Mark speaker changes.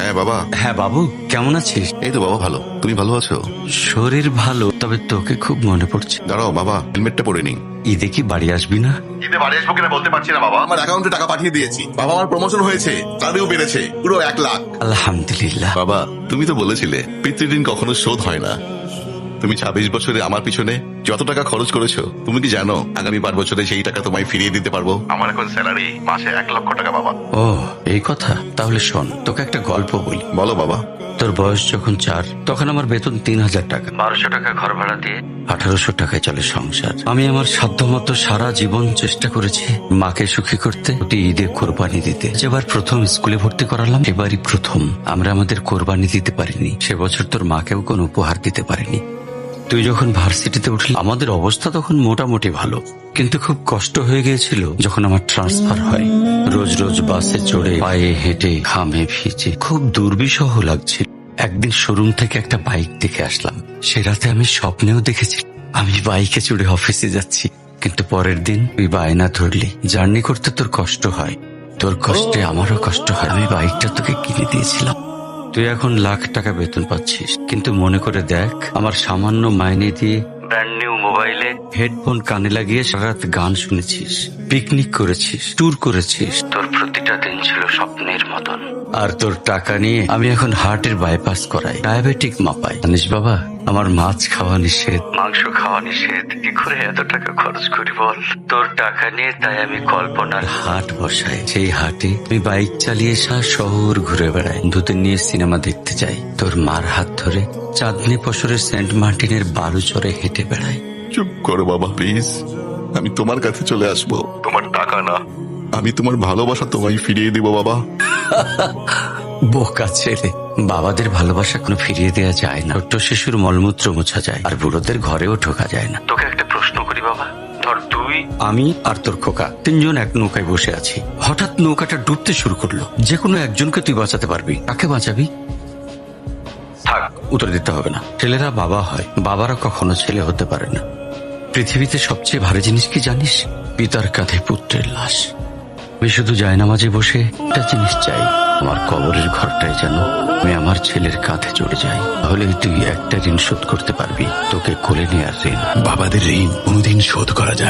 Speaker 1: হ্যাঁ বাবা।
Speaker 2: হ্যাঁ বাবু, কেমন আছিস?
Speaker 1: এই তো বাবা ভালো, তুমি ভালো আছো?
Speaker 2: শরীর ভালো, তবে তোকে খুব মনে পড়ছে।
Speaker 1: দাঁড়াও বাবা, হেলমেটটা পরে নি।
Speaker 2: ঈদে কি বাড়ি আসবি না?
Speaker 1: ঈদে বাড়ি আসবো কিনা বলতে পারছি না বাবা। আমার অ্যাকাউন্টে টাকা পাঠিয়ে দিয়েছি বাবা, আমার প্রমোশন হয়েছে, স্যালারিও বেড়েছে পুরো 1,00,000।
Speaker 2: আলহামদুলিল্লাহ।
Speaker 1: বাবা তুমি তো বলেছিলে পিতৃঋণ কখনো শোধ হয় না। তুমি 26 বছরে আমার পিছনে যত টাকা খরচ করেছো, তুমি কি জানো আগামী 5 বছরে সেই টাকা তোমায় ফিরিয়ে দিতে পারবো? আমার এখন স্যালারি মাসে 1,00,000 টাকা বাবা।
Speaker 2: ও, এই কথা। তাহলে শোন, তোকে একটা গল্প বলি।
Speaker 1: বলো বাবা।
Speaker 2: তোর বয়স যখন 4, তখন আমার বেতন 3,000 টাকা। 1200 টাকা ঘর ভাড়া দিয়ে 1800 টাকায় চলে সংসার। আমি আমার সাধ্যমতো সারা জীবন চেষ্টা করেছি মাকে সুখী করতে, প্রতি ঈদে কোরবানি দিতে। যেবার প্রথম স্কুলে ভর্তি করালাম, এবারই প্রথম আমরা আমাদের কোরবানি দিতে পারিনি। সে বছর তোর মাকেও কোনো উপহার দিতে পারিনি। তুই যখন ভার্সিটিতে উঠলি, আমাদের অবস্থা তখন মোটামুটি ভালো, কিন্তু খুব কষ্ট হয়ে গিয়েছিল যখন আমার ট্রান্সফার হয়। রোজ রোজ বাসে চড়ে, পায়ে হেঁটে, ঘামে ভিজে খুব দুর্বিষহ লাগছিল। একদিন শোরুম থেকে একটা বাইক দেখে আসলাম। সে রাতে আমি স্বপ্নেও দেখেছি আমি বাইকে চড়ে অফিসে যাচ্ছি। কিন্তু পরের দিন তুই বায়না ধরলি, জার্নি করতে তোর কষ্ট হয়, তোর কষ্টে আমারও কষ্ট হয়, আমি বাইকটা তোকে কিনে দিয়েছিলাম। তুই এখন লাখ টাকা বেতন পাচ্ছিস, কিন্তু মনে করে দেখ, আমার সামান্য মাইনে দিয়ে ব্র্যান্ড নিউ মোবাইলে হেডফোন কানে লাগিয়ে সারা রাত গান শুনেছিস, পিকনিক করেছিস, ট্যুর করেছিস। তোর প্রতিটা দিন ছিল স্বপ্নের মতন। আর তোর টাকা নিয়ে আমি এখন হার্টের বাইপাস করাই, ডায়াবেটিক মাপাই। জানিস বাবা, আমার মাছ খাওয়া নিষেধ, মাংস খাওয়া নিষেধ। কি করে এত টাকা খরচ করি বল? তোর টাকা নিয়ে তাই আমি কল্পনার হাট বসাই। সেই হাটে আমি বাইক চালিয়ে সারা শহর ঘুরে বেড়াই, বন্ধুদের নিয়ে সিনেমা দেখতে যাই, তোর মার হাত ধরে চাঁদনি পশরের সেন্ট মার্টিনের বালুচরে হেঁটে বেড়াই।
Speaker 1: চুপ করো বাবা প্লিজ, আমি তোমার কাছে চলে আসবো। তোমার টাকা না, আমি তোমার ভালোবাসা তোমায় ফিরিয়ে দিব বাবা।
Speaker 2: বোকা ছেলে, বাবাদের ভালোবাসা কোনো ফিরিয়ে দেওয়া যায় না। ছোট্ট শিশুর মলমূত্র মোছা যায়, আর বুড়োদের ঘরেও ঢোকা যায় না। তোকে একটা প্রশ্ন করি বাবা, ধর তুই, আমি আর তোর খোকা তিনজন এক নৌকায় বসে আছি। হঠাৎ নৌকাটা ডুবতে শুরু করলো। যে কোনো একজনকে তুই বাঁচাতে পারবি, কাকে বাঁচাবি? থাক, উত্তর দিতে হবে না। ছেলেরা বাবা হয়, বাবারা কখনো ছেলে হতে পারে না। পৃথিবীতে সবচেয়ে ভারী জিনিস কি জানিস? পিতার কাঁধে পুত্রের লাশ। আমি শুধু জায়নামাজে বসে একটা জিনিস চাই, আমার কবরের ঘরটায় যেন আমি আমার ছেলের কাঁধে চড়ে যাই। তাহলে তুই একটা ঋণ শোধ করতে পারবি, তোকে কোলে নেওয়ার ঋণ।
Speaker 1: বাবাদের ঋণ কোনোদিন শোধ করা যায়